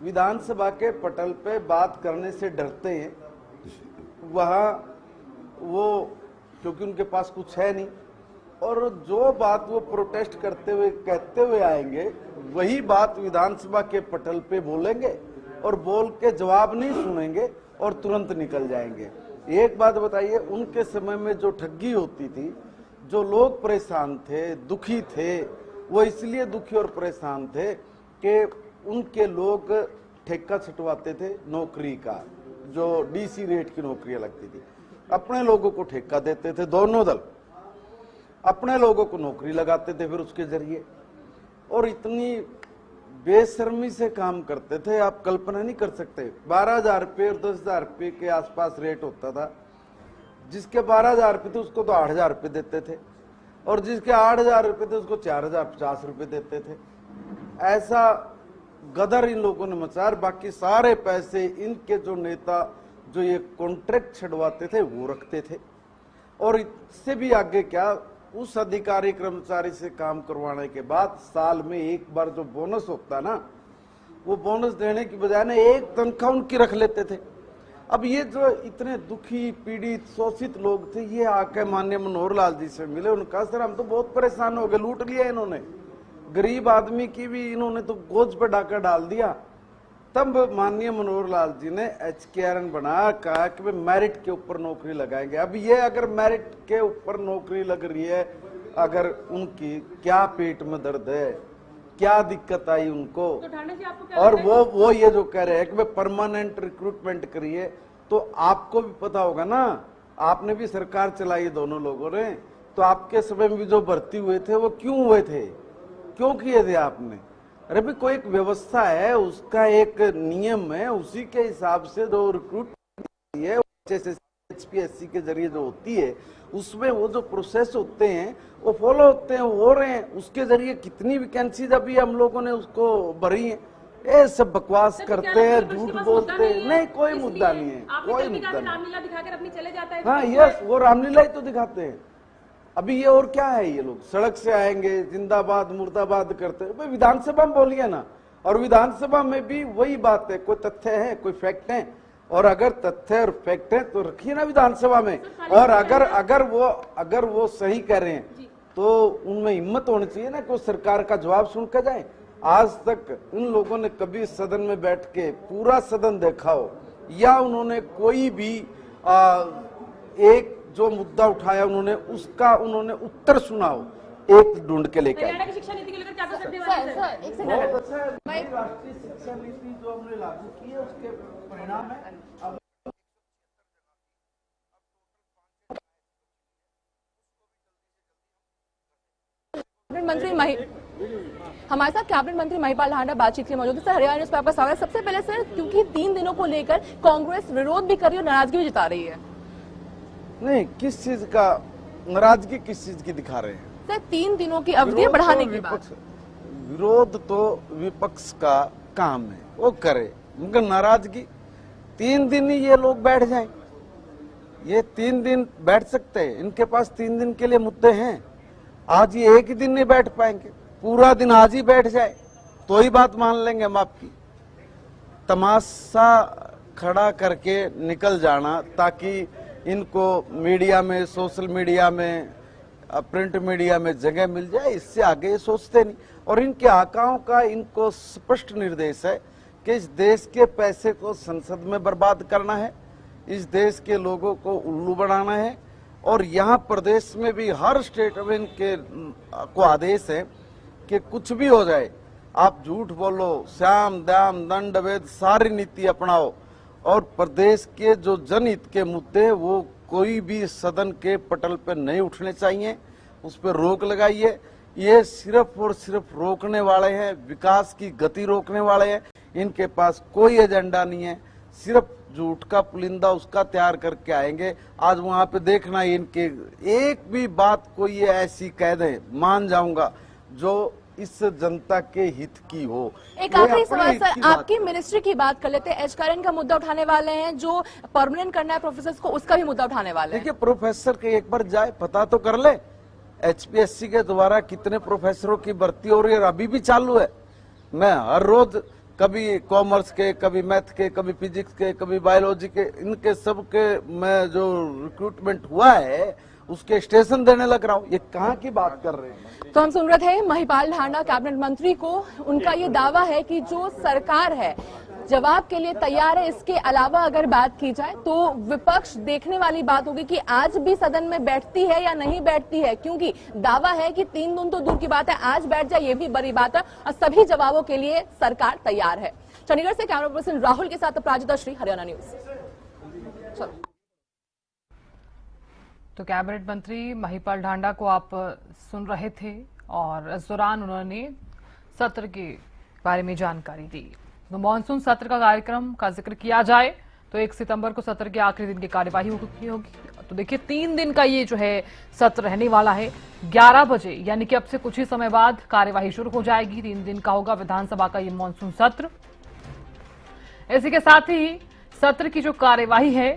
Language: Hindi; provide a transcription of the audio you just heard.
विधानसभा के पटल पे बात करने से डरते हैं। वहाँ वो क्योंकि उनके पास कुछ है नहीं, और जो बात वो प्रोटेस्ट करते हुए कहते हुए आएंगे वही बात विधानसभा के पटल पे बोलेंगे और बोल के जवाब नहीं सुनेंगे और तुरंत निकल जाएंगे। एक बात बताइए, उनके समय में जो ठगी होती थी, जो लोग परेशान थे, दुखी थे, वो इसलिए दुखी और परेशान थे कि उनके लोग ठेका छुटवाते थे नौकरी का, जो डीसी रेट की नौकरियां लगती थी, अपने लोगों को ठेका देते थे, दोनों दल अपने लोगों को नौकरी लगाते थे फिर उसके जरिए, और इतनी बेशर्मी से काम करते थे आप कल्पना नहीं कर सकते। 12,000 रुपये और 10,000 रुपये के आसपास रेट होता था। जिसके 12,000 रुपये थे उसको तो 8,000 रुपये देते थे, और जिसके 8,000 रुपये थे उसको 4,050 रुपये देते थे। ऐसा गदर इन लोगों ने मचा, बाकी सारे पैसे इनके जो नेता जो ये कॉन्ट्रैक्ट छड़वाते थे वो रखते थे। और इससे भी आगे क्या, उस अधिकारी कर्मचारी से काम करवाने के बाद साल में एक बार जो बोनस होता ना, वो बोनस देने की बजाय ना एक तनख्वाह उनकी रख लेते थे। अब ये जो इतने दुखी पीड़ित शोषित लोग थे, ये आके माननीय मनोहर लाल जी से मिले, उनका सर हम तो बहुत परेशान हो गए, लूट लिया इन्होंने, गरीब आदमी की भी इन्होंने तो गोद पे डाका डाल दिया। तब माननीय मनोहर लाल जी ने HKRN बना, कहा कि मेरिट के ऊपर नौकरी लगाएंगे। अब ये अगर मेरिट के ऊपर नौकरी लग रही है, अगर उनकी क्या पेट में दर्द है, क्या दिक्कत आई उनको, तो और वो ये जो कह रहे हैं कि परमानेंट रिक्रूटमेंट करिए, तो आपको भी पता होगा ना, आपने भी सरकार चलाई दोनों लोगों ने, तो आपके समय में भी जो भर्ती हुए थे वो क्यों हुए थे, क्यों किए थे आपने? अरे भी कोई एक व्यवस्था है, उसका एक नियम है, उसी के हिसाब से जो रिक्रूटमेंट है HPSC के जरिए जो होती है, उसमें वो जो प्रोसेस होते हैं वो फॉलो होते हैं, हो रहे हैं। उसके जरिए कितनी वैकेंसीज अभी हम लोगों ने उसको भरी है। ये सब बकवास करते हैं, झूठ बोलते हैं। नहीं, कोई मुद्दा नहीं है, कोई मुद्दा नहीं। रामलीला दिखाकर अपनी चले जाता है। हाँ, यस, वो रामलीला ही तो दिखाते हैं। अभी ये और क्या है, ये लोग सड़क से आएंगे, जिंदाबाद मुर्दाबाद करते हैं। विधानसभा में बोलिए ना, और विधानसभा में भी वही बात है, कोई तथ्य है, कोई फैक्ट है, और अगर तथ्य और फैक्ट है तो रखिए ना विधानसभा में। और अगर वो सही कह रहे हैं तो उनमें हिम्मत होनी चाहिए ना कि वो सरकार का जवाब सुन कर जाए। आज तक इन लोगों ने कभी सदन में बैठ के पूरा सदन देखा हो, या उन्होंने कोई भी एक जो मुद्दा उठाया उन्होंने उसका उन्होंने उत्तर सुना हो, एक ढूंढ के लेके आए। शिक्षा नीति को लेकर क्या कर सकते हैं? बहुत अच्छा है, राष्ट्रीय शिक्षा नीति जो हमने लागू की है उसके परिणाम है। अब मंत्री हमारे साथ कैबिनेट मंत्री महिपाल हांडा बातचीत के लिए मौजूद है। सर, हरियाणा न्यूज़ पे आपका स्वागत है। सबसे पहले सर, क्योंकि 3 दिनों को लेकर कांग्रेस विरोध भी कर रही है और नाराजगी भी जता रही है। नहीं, किस चीज का नाराजगी, किस चीज की दिखा रहे हैं सर? 3 दिनों की अवधि बढ़ाने की बात। विरोध तो विपक्ष का काम है, वो करे। उनका नाराजगी 3 दिन ही ये लोग बैठ जाएं, ये 3 दिन बैठ सकते हैं, इनके पास 3 दिन के लिए मुद्दे हैं। आज ये एक ही दिन नहीं बैठ पाएंगे, पूरा दिन आज ही बैठ जाए तो ही बात मान लेंगे हम आपकी। तमाशा खड़ा करके निकल जाना ताकि इनको मीडिया में, सोशल मीडिया में, प्रिंट मीडिया में जगह मिल जाए, इससे आगे ये सोचते नहीं। और इनके आकाओं का इनको स्पष्ट निर्देश है कि इस देश के पैसे को संसद में बर्बाद करना है, इस देश के लोगों को उल्लू बनाना है। और यहाँ प्रदेश में भी हर स्टेट में इनके को आदेश है कि कुछ भी हो जाए, आप झूठ बोलो, श्याम दाम दंड भेद सारी नीति अपनाओ, और प्रदेश के जो जनहित के मुद्दे वो कोई भी सदन के पटल पर नहीं उठने चाहिए, उस पर रोक लगाइए। ये सिर्फ और सिर्फ रोकने वाले हैं, विकास की गति रोकने वाले हैं। इनके पास कोई एजेंडा नहीं है, सिर्फ झूठ का पुलिंदा उसका तैयार करके आएंगे। आज वहां पे देखना, इनके एक भी बात कोई ऐसी कह दे, मान जाऊंगा जो इस जनता के हित की हो। एक आखिरी सवाल सर, आपकी मिनिस्ट्री की बात कर लेते हैं। HKRN का मुद्दा उठाने वाले हैं, जो परमानेंट करना है प्रोफेसर को, उसका भी मुद्दा उठाने वाले हैं। देखिए, प्रोफेसर के एक बार जाए पता तो कर ले, HPSC के द्वारा कितने प्रोफेसरों की भर्ती हो रही है, अभी भी चालू है। मैं हर रोज कभी कॉमर्स के, कभी मैथ के, कभी फिजिक्स के, कभी बायोलॉजी के, इनके सब के मैं जो रिक्रूटमेंट हुआ है उसके स्टेशन देने लग रहा हूँ। ये कहाँ की बात कर रहे हैं? तो हम सुन रहे थे महिपाल ढांडा कैबिनेट मंत्री को, उनका ये दावा है कि जो सरकार है जवाब के लिए तैयार है। इसके अलावा अगर बात की जाए तो विपक्ष देखने वाली बात होगी कि आज भी सदन में बैठती है या नहीं बैठती है, क्योंकि दावा है कि 3 दिन तो दूर की बात है, आज बैठ जाए ये भी बड़ी बात है और सभी जवाबों के लिए सरकार तैयार है। चंडीगढ़ से कैमरा पर्सन राहुल के साथ अपराजिता श्री, हरियाणा न्यूज। चलो। तो कैबिनेट मंत्री महिपाल ढांडा को आप सुन रहे थे और इस दौरान उन्होंने सत्र के बारे में जानकारी दी। तो मानसून सत्र का कार्यक्रम का जिक्र किया जाए तो 1 सितंबर को सत्र के आखिरी दिन की कार्यवाही होगी। तो देखिए 3 दिन का ये जो है सत्र रहने वाला है। 11 बजे यानी कि अब से कुछ ही समय बाद कार्यवाही शुरू हो जाएगी। 3 दिन का होगा विधानसभा का ये मानसून सत्र। इसी के साथ ही सत्र की जो कार्यवाही है